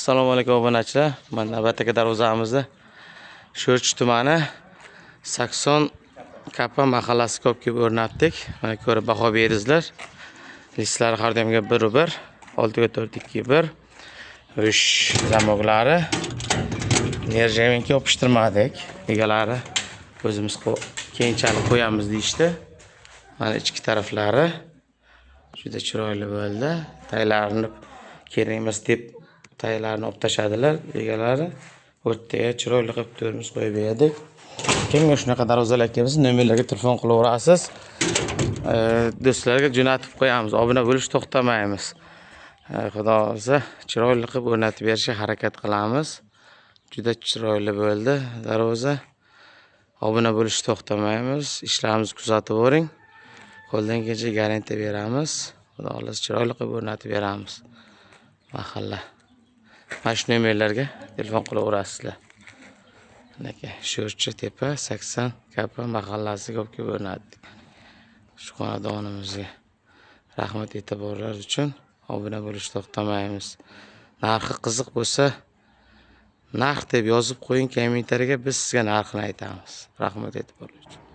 Assalomu alaykum obunachilar. Mana navbatdagi darvozamizda Sho'rchi tumani Sakson Kapa mahallasi ko'pga o'rnatdik. Mana ko'rib baho beringizlar. Listlari har doimga 1-1, 6-4-2-1. Ush zamoglari. Nerjaminki yopishtirmadik. Egalari o'zimiz keyinchalik qo'yamiz deyishdi. Mana ichki taraflari juda chiroyli bo'ldi. Taylarni kerak emas deb taylarni olib tashadilar egalari. O'rtaga chiroyli qilib tormoz qo'yib berdik. Kimga shunaqa darvozalar kelsa, nomerlarga telefon qilaverasiz. Do'stlarga jo'natib qo'yamiz. Obuna bo'lish to'xtamaymiz. Xudo o'zi chiroyli qilib o'rnatib berishga harakat qilamiz. Juda chiroyli bo'ldi darvoza. Obuna bo'lish to'xtamaymiz. Ishlarimizni kuzatib boring. Qo'ldan kelsa garantiya beramiz. Xudo xohlasa chiroyli qilib o'rnatib beramiz. Mahalla. Mana shu nomerlarga telefon qilaverasizlar. Naka Sho'rchi tepa 80 Kapa mahallasiga ko'pga o'rnatdik. Shu xonadonimizga rahmat e'tiborlar uchun obuna bo'lish to'xtamaymiz. Narxi qiziq bo'lsa, narx deb yozib qo'ying kommentariyaga, biz sizga narxini aytamiz. Rahmat e'tiborlar uchun.